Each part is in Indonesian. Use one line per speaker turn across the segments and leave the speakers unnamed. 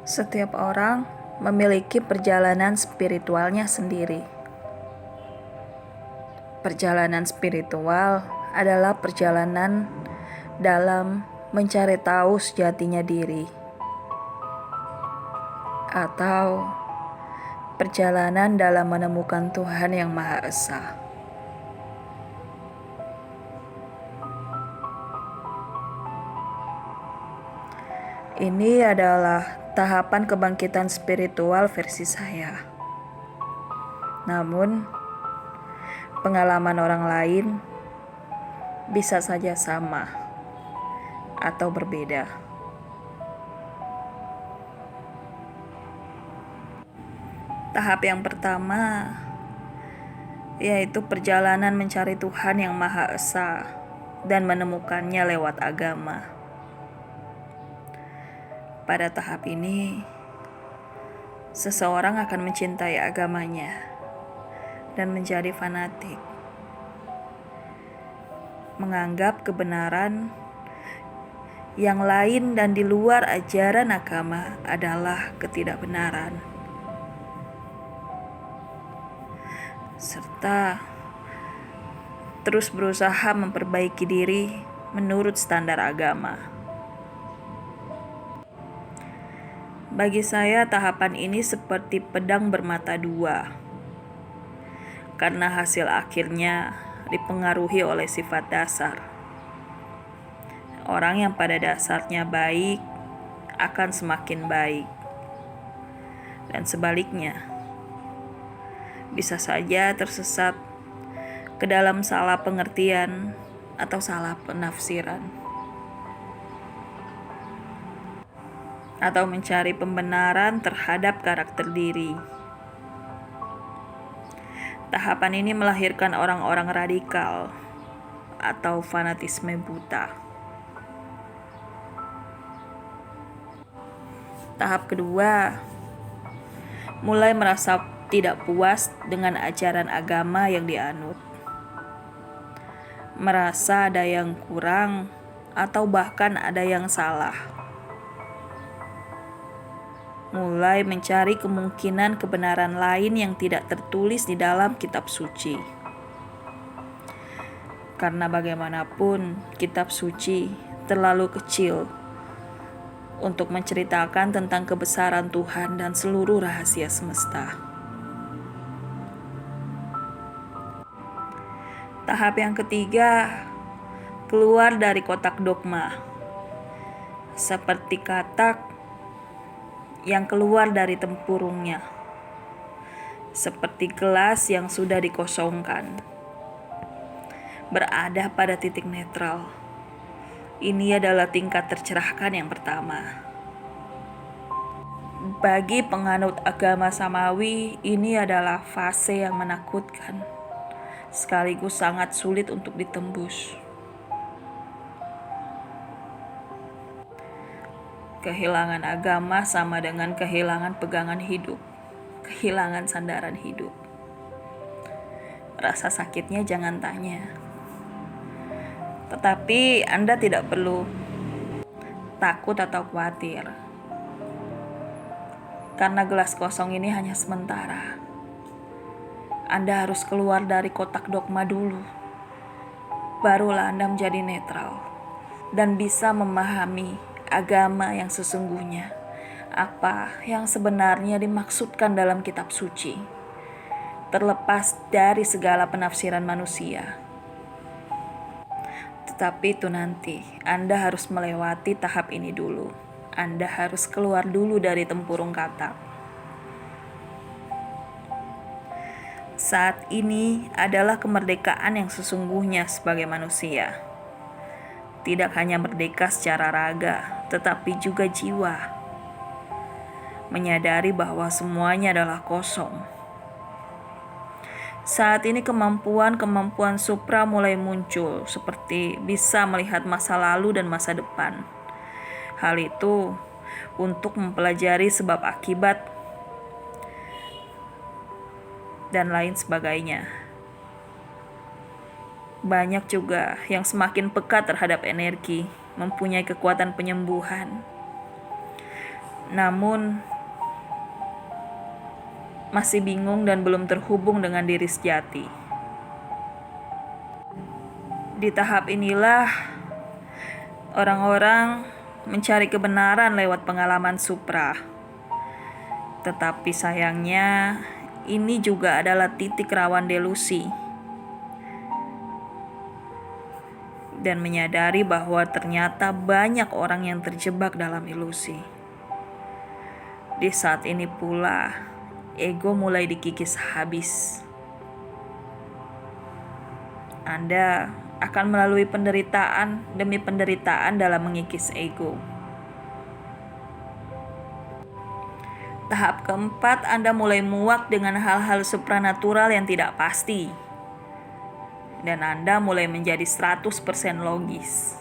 Setiap orang memiliki perjalanan spiritualnya sendiri. Perjalanan spiritual adalah perjalanan dalam mencari tahu sejatinya diri, atau perjalanan dalam menemukan Tuhan yang Maha Esa. Ini adalah tahapan kebangkitan spiritual versi saya. Namun, pengalaman orang lain bisa saja sama atau berbeda. Tahap yang pertama yaitu perjalanan mencari Tuhan yang Maha Esa dan menemukannya lewat agama. Pada tahap ini, seseorang akan mencintai agamanya dan menjadi fanatik, menganggap kebenaran yang lain dan di luar ajaran agama adalah ketidakbenaran, serta terus berusaha memperbaiki diri menurut standar agama. Bagi saya, tahapan ini seperti pedang bermata dua, karena hasil akhirnya dipengaruhi oleh sifat dasar. Orang yang pada dasarnya baik akan semakin baik, dan sebaliknya, bisa saja tersesat ke dalam salah pengertian atau salah penafsiran, atau mencari pembenaran terhadap karakter diri. Tahapan ini melahirkan orang-orang radikal atau fanatisme buta. Tahap kedua, mulai merasa tidak puas dengan ajaran agama yang dianut, merasa ada yang kurang atau bahkan ada yang salah, mulai mencari kemungkinan kebenaran lain yang tidak tertulis di dalam kitab suci. Karena bagaimanapun kitab suci terlalu kecil untuk menceritakan tentang kebesaran Tuhan dan seluruh rahasia semesta. Tahap yang ketiga, keluar dari kotak dogma, seperti katak yang keluar dari tempurungnya, seperti gelas yang sudah dikosongkan, berada pada titik netral. Ini adalah tingkat tercerahkan yang pertama. Bagi penganut agama samawi, ini adalah fase yang menakutkan, sekaligus sangat sulit untuk ditembus. Kehilangan agama sama dengan kehilangan pegangan hidup, kehilangan sandaran hidup. Rasa sakitnya jangan tanya. Tetapi Anda tidak perlu takut atau khawatir, karena gelas kosong ini hanya sementara. Anda harus keluar dari kotak dogma dulu, barulah Anda menjadi netral dan bisa memahami agama yang sesungguhnya, apa yang sebenarnya dimaksudkan dalam kitab suci, terlepas dari segala penafsiran manusia. Tetapi itu nanti, Anda harus melewati tahap ini dulu. Anda harus keluar dulu dari tempurung katak. Saat ini adalah kemerdekaan yang sesungguhnya sebagai manusia. Tidak hanya merdeka secara raga, tetapi juga jiwa. Menyadari bahwa semuanya adalah kosong. Saat ini kemampuan supra mulai muncul, seperti bisa melihat masa lalu dan masa depan. Hal itu untuk mempelajari sebab akibat dan lain sebagainya. Banyak juga yang semakin peka terhadap energi, mempunyai kekuatan penyembuhan. namun masih bingung dan belum terhubung dengan diri sejati. Di tahap inilah orang-orang mencari kebenaran lewat pengalaman supra. Tetapi sayangnya, ini juga adalah titik rawan delusi. Dan menyadari bahwa ternyata banyak orang yang terjebak dalam ilusi. Di saat ini pula, ego mulai dikikis habis. Anda akan melalui penderitaan demi penderitaan dalam mengikis ego. Tahap keempat, Anda mulai muak dengan hal-hal supranatural yang tidak pasti. Dan Anda mulai menjadi 100% logis.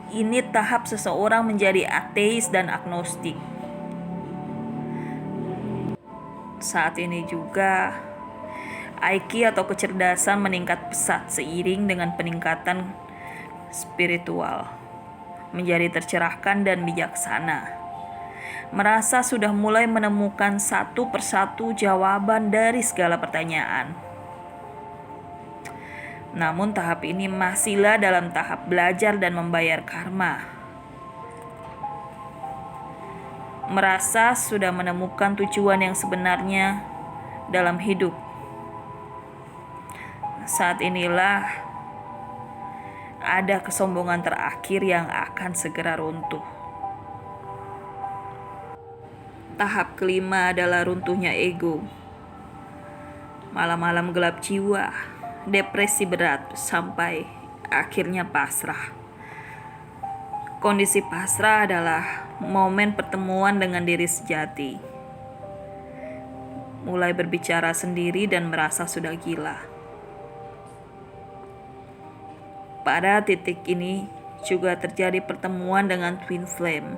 Ini tahap seseorang menjadi ateis dan agnostik. Saat ini juga, IQ atau kecerdasan meningkat pesat seiring dengan peningkatan spiritual. Menjadi tercerahkan dan bijaksana. Merasa sudah mulai menemukan satu persatu jawaban dari segala pertanyaan. Namun tahap ini masihlah dalam tahap belajar dan membayar karma. Merasa sudah menemukan tujuan yang sebenarnya dalam hidup. Saat inilah ada kesombongan terakhir yang akan segera runtuh. Tahap kelima adalah runtuhnya ego. Malam-malam gelap jiwa, depresi berat sampai akhirnya pasrah. Kondisi pasrah adalah momen pertemuan dengan diri sejati. Mulai berbicara sendiri dan merasa sudah gila. Pada titik ini juga terjadi pertemuan dengan twin flame.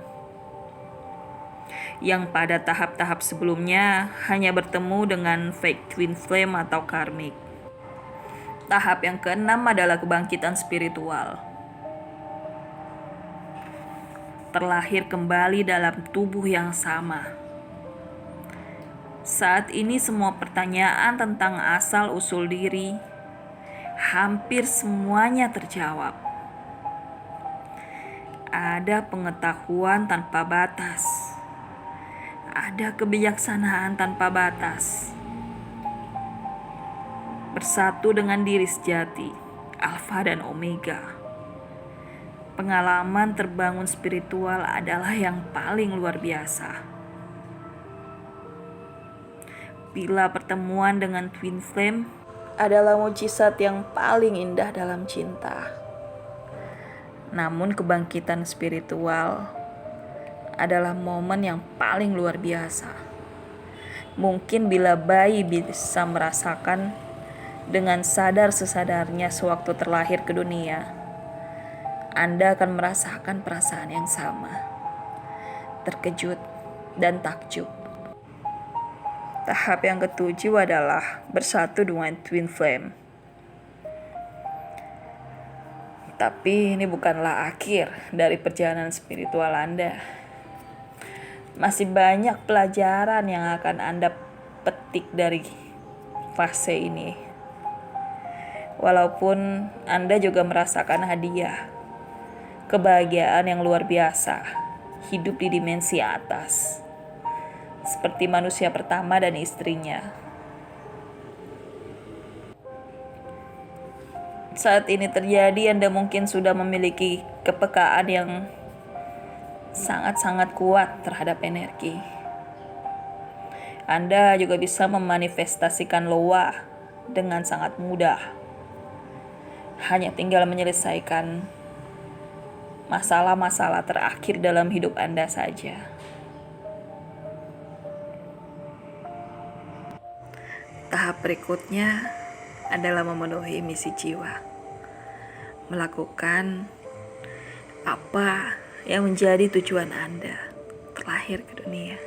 Yang pada tahap-tahap sebelumnya hanya bertemu dengan fake twin flame atau karmik. Tahap yang keenam adalah kebangkitan spiritual. Terlahir kembali dalam tubuh yang sama. Saat ini semua pertanyaan tentang asal-usul diri hampir semuanya terjawab. Ada pengetahuan tanpa batas. Ada kebijaksanaan tanpa batas. Bersatu dengan diri sejati, Alfa dan Omega. Pengalaman terbangun spiritual adalah yang paling luar biasa. Bila pertemuan dengan twin flame adalah mujizat yang paling indah dalam cinta. Namun kebangkitan spiritual adalah momen yang paling luar biasa. Mungkin bila bayi bisa merasakan dengan sadar sesadarnya sewaktu terlahir ke dunia, Anda akan merasakan perasaan yang sama. Terkejut dan takjub. Tahap yang ketujuh adalah bersatu dengan twin flame. Tapi ini bukanlah akhir dari perjalanan spiritual Anda. Masih banyak pelajaran yang akan Anda petik dari fase ini. Walaupun Anda juga merasakan hadiah, kebahagiaan yang luar biasa, hidup di dimensi atas, seperti manusia pertama dan istrinya. Saat ini terjadi, Anda mungkin sudah memiliki kepekaan yang sangat-sangat kuat terhadap energi. Anda juga bisa memanifestasikan loa dengan sangat mudah. Hanya tinggal menyelesaikan masalah-masalah terakhir dalam hidup Anda saja. Tahap berikutnya adalah memenuhi misi jiwa. Melakukan apa yang menjadi tujuan Anda terlahir ke dunia.